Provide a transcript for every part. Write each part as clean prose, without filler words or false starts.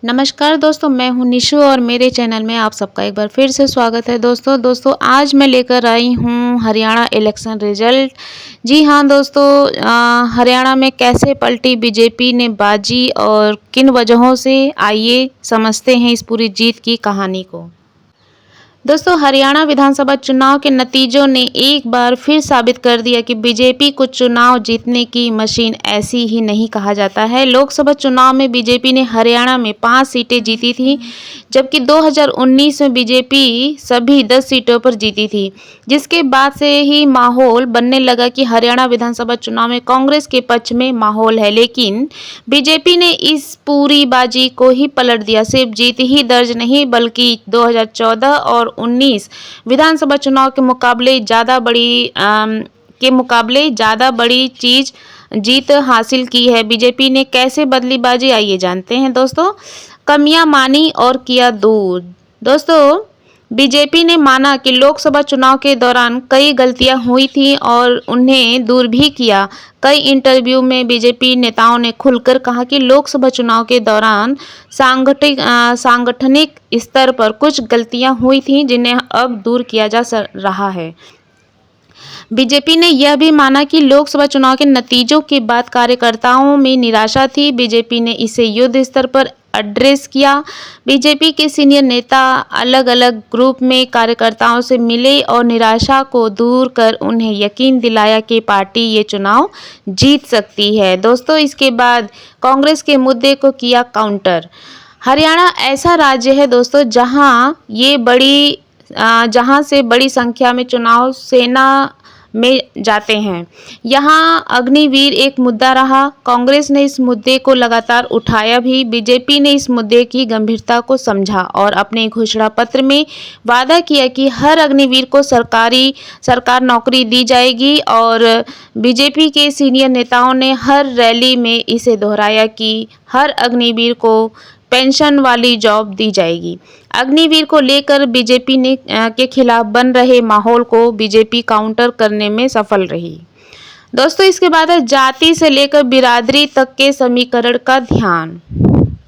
नमस्कार दोस्तों, मैं हूं निशु और मेरे चैनल में आप सबका एक बार फिर से स्वागत है। दोस्तों आज मैं लेकर आई हूं हरियाणा इलेक्शन रिजल्ट। जी हां दोस्तों, हरियाणा में कैसे पलटी बीजेपी ने बाजी और किन वजहों से, आइए समझते हैं इस पूरी जीत की कहानी को। दोस्तों, हरियाणा विधानसभा चुनाव के नतीजों ने एक बार फिर साबित कर दिया कि बीजेपी को चुनाव जीतने की मशीन ऐसी ही नहीं कहा जाता है। लोकसभा चुनाव में बीजेपी ने हरियाणा में 5 सीटें जीती थी, जबकि 2019 में बीजेपी सभी 10 सीटों पर जीती थी, जिसके बाद से ही माहौल बनने लगा कि हरियाणा विधानसभा चुनाव में कांग्रेस के पक्ष में माहौल है। लेकिन बीजेपी ने इस पूरी बाजी को ही पलट दिया। सिर्फ जीत ही दर्ज नहीं, बल्कि 2014 और 19 विधानसभा चुनाव के मुकाबले ज़्यादा बड़ी जीत हासिल की है। बीजेपी ने कैसे बदली बाजी, आइए जानते हैं दोस्तों। कमियां मानी और किया दूर। दोस्तों, बीजेपी ने माना कि लोकसभा चुनाव के दौरान कई गलतियां हुई थी और उन्हें दूर भी किया। कई इंटरव्यू में बीजेपी नेताओं ने खुलकर कहा कि लोकसभा चुनाव के दौरान सांगठनिक स्तर पर कुछ गलतियां हुई थी, जिन्हें अब दूर किया जा रहा है। बीजेपी ने यह भी माना कि लोकसभा चुनाव के नतीजों के बाद कार्यकर्ताओं में निराशा थी। बीजेपी ने इसे युद्ध स्तर पर एड्रेस किया। बीजेपी के सीनियर नेता अलग अलग ग्रुप में कार्यकर्ताओं से मिले और निराशा को दूर कर उन्हें यकीन दिलाया कि पार्टी ये चुनाव जीत सकती है। दोस्तों, इसके बाद कांग्रेस के मुद्दे को किया काउंटर। हरियाणा ऐसा राज्य है दोस्तों जहां से बड़ी संख्या में चुनाव सेना में जाते हैं। यहाँ अग्निवीर एक मुद्दा रहा। कांग्रेस ने इस मुद्दे को लगातार उठाया भी। बीजेपी ने इस मुद्दे की गंभीरता को समझा और अपने घोषणा पत्र में वादा किया कि हर अग्निवीर को सरकार नौकरी दी जाएगी और बीजेपी के सीनियर नेताओं ने हर रैली में इसे दोहराया कि हर अग्निवीर को पेंशन वाली जॉब दी जाएगी। अग्निवीर को लेकर बीजेपी के खिलाफ बन रहे माहौल को बीजेपी काउंटर करने में सफल रही। दोस्तों, इसके बाद है जाति से लेकर बिरादरी तक के समीकरण का ध्यान।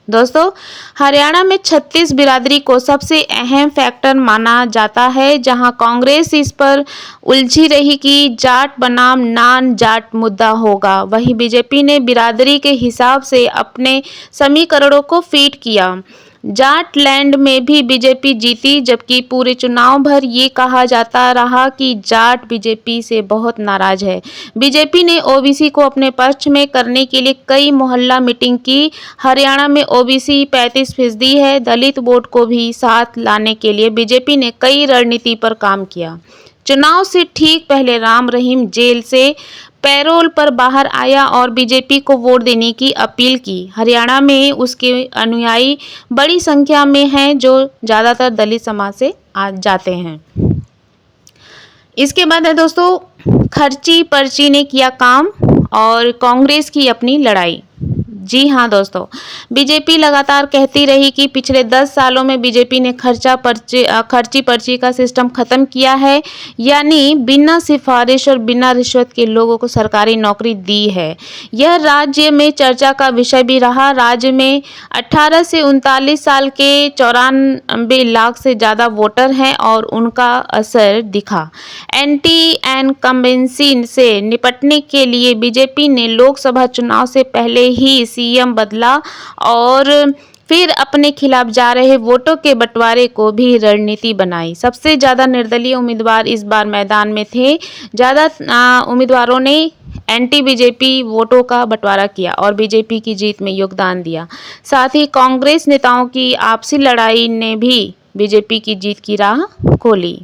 दोस्तों, हरियाणा में 36 बिरादरी को सबसे अहम फैक्टर माना जाता है। जहां कांग्रेस इस पर उलझी रही कि जाट बनाम नॉन जाट मुद्दा होगा, वहीं बीजेपी ने बिरादरी के हिसाब से अपने समीकरणों को फिट किया। जाट लैंड में भी बीजेपी जीती, जबकि पूरे चुनाव भर ये कहा जाता रहा कि जाट बीजेपी से बहुत नाराज है। बीजेपी ने ओबीसी को अपने पक्ष में करने के लिए कई मोहल्ला मीटिंग की। हरियाणा में ओबीसी 35% है। दलित वोट को भी साथ लाने के लिए बीजेपी ने कई रणनीति पर काम किया। चुनाव से ठीक पहले राम रहीम जेल से पैरोल पर बाहर आया और बीजेपी को वोट देने की अपील की। हरियाणा में उसके अनुयायी बड़ी संख्या में हैं, जो ज़्यादातर दलित समाज से आ जाते हैं। इसके बाद है दोस्तों, खर्ची पर्ची ने किया काम और कांग्रेस की अपनी लड़ाई। जी हाँ दोस्तों, बीजेपी लगातार कहती रही कि पिछले 10 सालों में बीजेपी ने खर्ची पर्ची का सिस्टम खत्म किया है, यानी बिना सिफारिश और बिना रिश्वत के लोगों को सरकारी नौकरी दी है। यह राज्य में चर्चा का विषय भी रहा। राज्य में 18 से 39 साल के 94 लाख से ज़्यादा वोटर हैं और उनका असर दिखा। एंटी इनकम्बेंसी से निपटने के लिए बीजेपी ने लोकसभा चुनाव से पहले ही सीएम बदला और फिर अपने खिलाफ जा रहे वोटों के बंटवारे को भी रणनीति बनाई। सबसे ज़्यादा निर्दलीय उम्मीदवार इस बार मैदान में थे। ज़्यादा उम्मीदवारों ने एंटी बीजेपी वोटों का बंटवारा किया और बीजेपी की जीत में योगदान दिया। साथ ही कांग्रेस नेताओं की आपसी लड़ाई ने भी बीजेपी की जीत की राह खोली।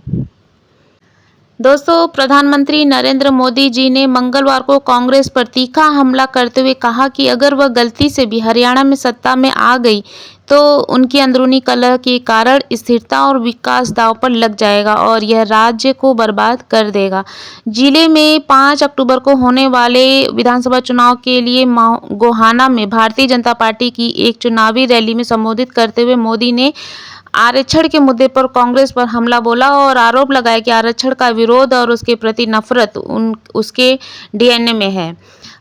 दोस्तों, प्रधानमंत्री नरेंद्र मोदी जी ने मंगलवार को कांग्रेस पर तीखा हमला करते हुए कहा कि अगर वह गलती से भी हरियाणा में सत्ता में आ गई तो उनकी अंदरूनी कलह के कारण स्थिरता और विकास दांव पर लग जाएगा और यह राज्य को बर्बाद कर देगा। जिले में 5 अक्टूबर को होने वाले विधानसभा चुनाव के लिए गोहाना में भारतीय जनता पार्टी की एक चुनावी रैली में संबोधित करते हुए मोदी ने आरक्षण के मुद्दे पर कांग्रेस पर हमला बोला और आरोप लगाया कि आरक्षण का विरोध और उसके प्रति नफरत उसके डीएनए में है।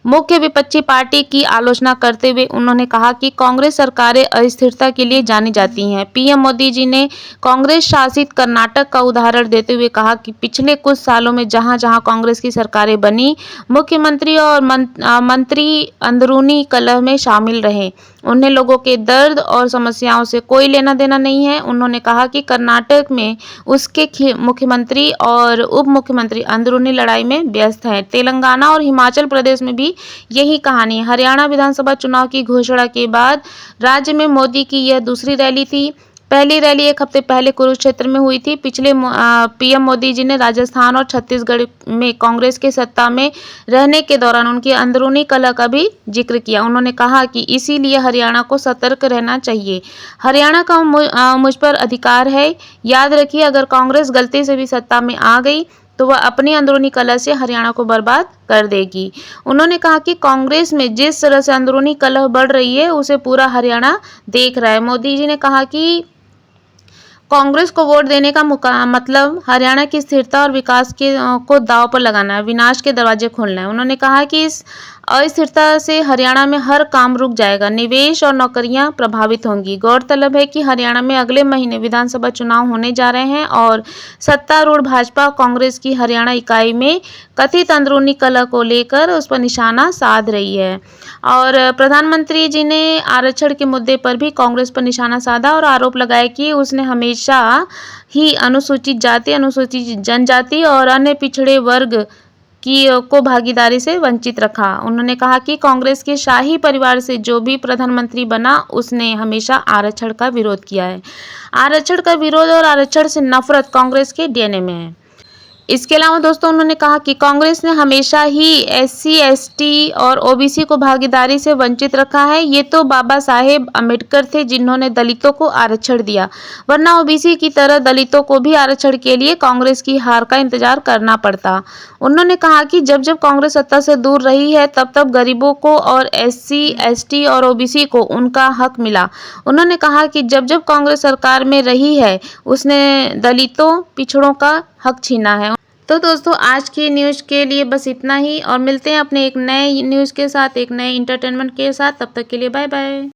मुख्य विपक्षी पार्टी की आलोचना करते हुए उन्होंने कहा कि कांग्रेस सरकारें अस्थिरता के लिए जानी जाती हैं। पीएम मोदी जी ने कांग्रेस शासित कर्नाटक का उदाहरण देते हुए कहा कि पिछले कुछ सालों में जहां-जहां कांग्रेस की सरकारें बनी, मुख्यमंत्री और मंत्री अंदरूनी कलह में शामिल रहे। उन्हें लोगों के दर्द और समस्याओं से कोई लेना देना नहीं है। उन्होंने कहा कि कर्नाटक में उसके मुख्यमंत्री और उप मुख्यमंत्री अंदरूनी लड़ाई में व्यस्त हैं। तेलंगाना और हिमाचल प्रदेश में भी यही कहानी है। हरियाणा विधानसभा चुनाव की घोषणा के बाद राज्य में मोदी की यह दूसरी रैली थी। पहली रैली एक हफ्ते पहले कुरुक्षेत्र में हुई थी। पिछले पीएम मोदी जी ने राजस्थान और छत्तीसगढ़ में कांग्रेस के सत्ता में रहने के दौरान उनकी अंदरूनी कलह का भी जिक्र किया। उन्होंने कहा कि इसीलिए हरियाणा को सतर्क रहना चाहिए। हरियाणा का मुझ पर अधिकार है। याद रखिए, अगर कांग्रेस गलती से भी सत्ता में आ गई तो वह अपनी अंदरूनी कलह से हरियाणा को बर्बाद कर देगी। उन्होंने कहा कि कांग्रेस में जिस तरह से अंदरूनी कलह बढ़ रही है उसे पूरा हरियाणा देख रहा है। मोदी जी ने कहा कि कांग्रेस को वोट देने का मतलब हरियाणा की स्थिरता और विकास को दांव पर लगाना है, विनाश के दरवाजे खोलना है। उन्होंने कहा कि इस अस्थिरता से हरियाणा में हर काम रुक जाएगा, निवेश और नौकरियां प्रभावित होंगी। गौरतलब है कि हरियाणा में अगले महीने विधानसभा चुनाव होने जा रहे हैं और सत्तारूढ़ भाजपा कांग्रेस की हरियाणा इकाई में कथित अंदरूनी कलह को लेकर उस पर निशाना साध रही है। और प्रधानमंत्री जी ने आरक्षण के मुद्दे पर भी कांग्रेस पर निशाना साधा और आरोप लगाया कि उसने हमेशा ही अनुसूचित जाति, अनुसूचित जनजाति और अन्य पिछड़े वर्ग को भागीदारी से वंचित रखा। उन्होंने कहा कि कांग्रेस के शाही परिवार से जो भी प्रधानमंत्री बना उसने हमेशा आरक्षण का विरोध किया है। आरक्षण का विरोध और आरक्षण से नफरत कांग्रेस के डीएनए में है। इसके अलावा दोस्तों उन्होंने कहा कि कांग्रेस ने हमेशा ही एससी, एसटी और ओबीसी को भागीदारी से वंचित रखा है। ये तो बाबा साहेब अम्बेडकर थे जिन्होंने दलितों को आरक्षण दिया, वरना ओबीसी की तरह दलितों को भी आरक्षण के लिए कांग्रेस की हार का इंतजार करना पड़ता। उन्होंने कहा कि जब जब कांग्रेस सत्ता से दूर रही है तब तब गरीबों को और एससी, एसटी और ओबीसी को उनका हक मिला। उन्होंने कहा कि जब जब कांग्रेस सरकार में रही है उसने दलितों, पिछड़ों का हक छीना है। तो दोस्तों आज की न्यूज़ के लिए बस इतना ही और मिलते हैं अपने एक नए न्यूज़ के साथ, एक नए इंटरटेनमेंट के साथ। तब तक के लिए बाय बाय।